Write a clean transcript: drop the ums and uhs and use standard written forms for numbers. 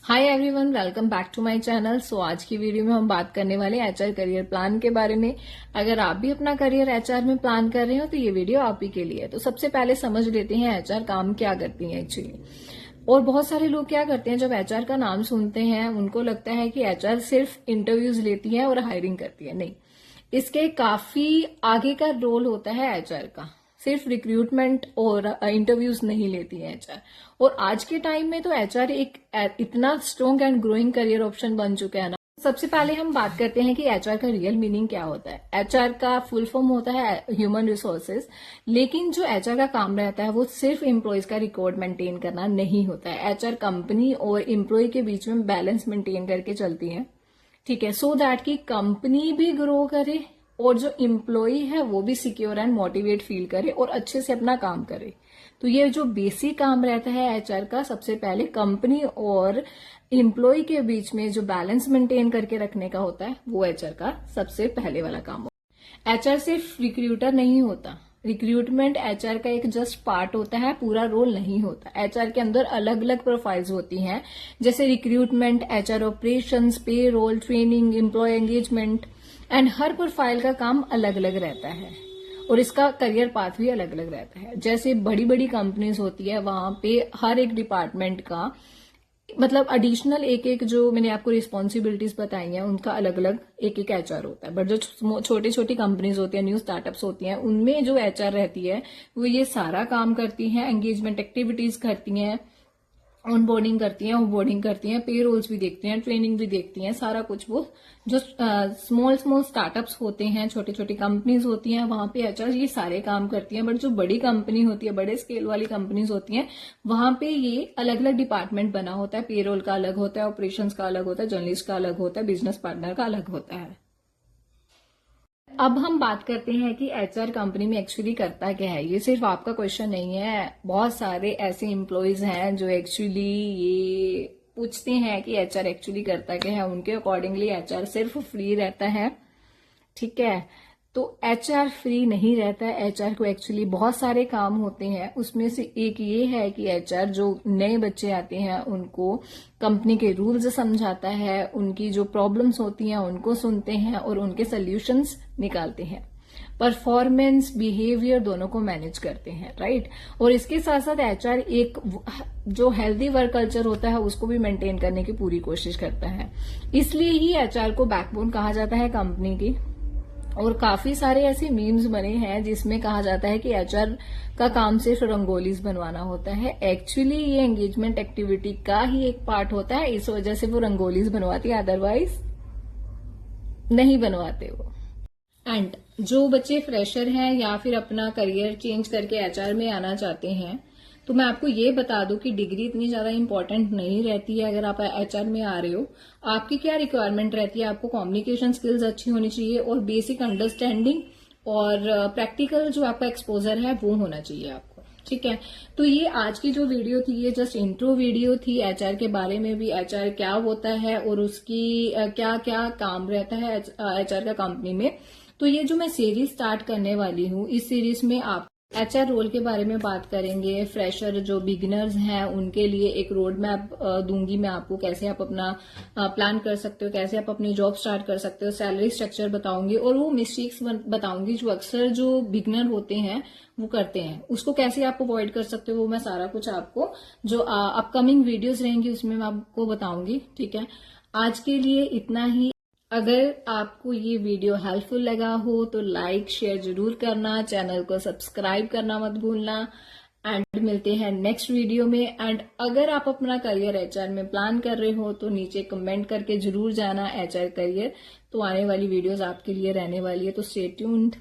Hi everyone, welcome back to my channel. So आज की video में हम बात करने वाले हैं एचआर करियर प्लान के बारे में। अगर आप भी अपना करियर एचआर में प्लान कर रहे हो तो ये वीडियो आप ही के लिए है। तो सबसे पहले समझ लेते हैं एचआर काम क्या करती है एक्चुअली। और बहुत सारे लोग क्या करते हैं, जब एचआर का नाम सुनते हैं उनको लगता है कि एचआर सिर्फ इंटरव्यूज लेती है और हायरिंग करती है। नहीं, इसके काफी आगे का रोल होता है एचआर का। सिर्फ रिक्रूटमेंट और इंटरव्यूज नहीं लेती है एचआर। और आज के टाइम में तो एचआर एक इतना strong and growing career option बन चुका है ना। सबसे पहले हम बात करते हैं कि एचआर का रियल मीनिंग क्या होता है। एचआर का फुल फॉर्म होता है ह्यूमन रिसोर्सेज, लेकिन जो एचआर का काम रहता है वो सिर्फ एम्प्लॉयज का रिकॉर्ड मेंटेन करना नहीं होता है। एचआर कंपनी और एम्प्लॉय के बीच में बैलेंस मेंटेन करके चलती है, ठीक है, सो दैट कि कंपनी भी ग्रो करे और जो एम्प्लॉय है वो भी सिक्योर एंड मोटिवेट फील करे और अच्छे से अपना काम करे। तो ये जो बेसिक काम रहता है एचआर का, सबसे पहले कंपनी और एम्प्लॉय के बीच में जो बैलेंस मेंटेन करके रखने का होता है वो एचआर का सबसे पहले वाला काम होता है। एचआर सिर्फ रिक्रूटर नहीं होता। रिक्रूटमेंट एचआर का एक जस्ट पार्ट होता है, पूरा रोल नहीं होता। एचआर के अंदर अलग अलग प्रोफाइल्स होती हैं, जैसे recruitment, HR operations, payroll, training, employee engagement, and हर प्रोफाइल का काम अलग अलग रहता है और इसका करियर पाथ भी अलग अलग रहता है। जैसे बड़ी बड़ी कंपनीज होती है, वहां पे हर एक डिपार्टमेंट का मतलब एडिशनल एक एक जो मैंने आपको रिस्पॉन्सिबिलिटीज बताई हैं उनका अलग अलग एक एक एचआर होता है। बट जो छोटी छोटी कंपनीज होती है, न्यू स्टार्टअप्स होती हैं, उनमें जो एचआर रहती है वो ये सारा काम करती हैं, एंगेजमेंट एक्टिविटीज करती हैं, ऑनबोर्डिंग करती हैं, ऑफबोर्डिंग करती हैं, पे रोल्स भी देखती हैं, ट्रेनिंग भी देखती हैं, सारा कुछ। वो जो स्मॉल स्मॉल स्टार्टअप्स होते हैं, छोटी छोटी कंपनीज होती हैं, वहां पे एचआर ये सारे काम करती हैं। बट जो बड़ी कंपनी होती है, बड़े स्केल वाली कंपनीज होती हैं, वहां पे ये अलग अलग डिपार्टमेंट बना होता है। पे रोल का अलग होता है, ऑपरेशंस का अलग होता है, जर्नलिस्ट का अलग होता है, बिजनेस पार्टनर का अलग होता है। अब हम बात करते हैं कि एचआर कंपनी में एक्चुअली करता क्या है। ये सिर्फ आपका क्वेश्चन नहीं है, बहुत सारे ऐसे एम्प्लॉयज हैं जो एक्चुअली ये पूछते हैं कि एचआर एक्चुअली करता क्या है। उनके अकॉर्डिंगली एचआर सिर्फ फ्री रहता है, ठीक है। तो एचआर फ्री नहीं रहता है, एचआर को एक्चुअली बहुत सारे काम होते हैं। उसमें से एक ये है कि एचआर जो नए बच्चे आते हैं उनको कंपनी के रूल्स समझाता है, उनकी जो प्रॉब्लम्स होती हैं उनको सुनते हैं और उनके सोल्यूशंस निकालते हैं। परफॉर्मेंस, बिहेवियर दोनों को मैनेज करते हैं, राइट। और इसके साथ साथ एचआर एक जो हेल्दी वर्क कल्चर होता है उसको भी मेंटेन करने की पूरी कोशिश करता है। इसलिए ही एचआर को बैकबोन कहा जाता है कंपनी की। और काफी सारे ऐसे मीम्स बने हैं जिसमें कहा जाता है कि एचआर का काम सिर्फ रंगोलीज बनवाना होता है। एक्चुअली ये एंगेजमेंट एक्टिविटी का ही एक पार्ट होता है, इस वजह से वो रंगोलीज बनवाती है, अदरवाइज नहीं बनवाते वो। एंड जो बच्चे फ्रेशर हैं या फिर अपना करियर चेंज करके एचआर में आना चाहते हैं, तो मैं आपको ये बता दूं कि डिग्री इतनी ज्यादा इंपॉर्टेंट नहीं रहती है। अगर आप एचआर में आ रहे हो, आपकी क्या रिक्वायरमेंट रहती है, आपको कम्युनिकेशन स्किल्स अच्छी होनी चाहिए और बेसिक अंडरस्टैंडिंग और प्रैक्टिकल जो आपका एक्सपोजर है वो होना चाहिए आपको, ठीक है। तो ये आज की जो वीडियो थी ये जस्ट इंट्रो वीडियो थी एचआर के बारे में भी, एचआर क्या होता है और उसकी क्या क्या काम रहता है एचआर का कंपनी में। तो ये जो मैं सीरीज स्टार्ट करने वाली हूँ, इस सीरीज में आप एचआर रोल के बारे में बात करेंगे। फ्रेशर जो बिगिनर्स हैं उनके लिए एक रोड मैप दूंगी मैं आपको, कैसे आप अपना प्लान कर सकते हो, कैसे आप अपनी जॉब स्टार्ट कर सकते हो, सैलरी स्ट्रक्चर बताऊंगी और वो मिस्टेक्स बताऊंगी जो अक्सर जो बिगिनर होते हैं वो करते हैं, उसको कैसे आप अवॉइड कर सकते हो। वो मैं सारा कुछ आपको जो अपकमिंग वीडियोज रहेंगी उसमें मैं आपको बताऊंगी, ठीक है। आज के लिए इतना ही। अगर आपको ये वीडियो हेल्पफुल लगा हो तो लाइक शेयर जरूर करना, चैनल को सब्सक्राइब करना मत भूलना। एंड मिलते हैं नेक्स्ट वीडियो में। एंड अगर आप अपना करियर एचआर में प्लान कर रहे हो तो नीचे कमेंट करके जरूर जाना एचआर करियर, तो आने वाली वीडियोस आपके लिए रहने वाली है। तो स्टे ट्यून्ड।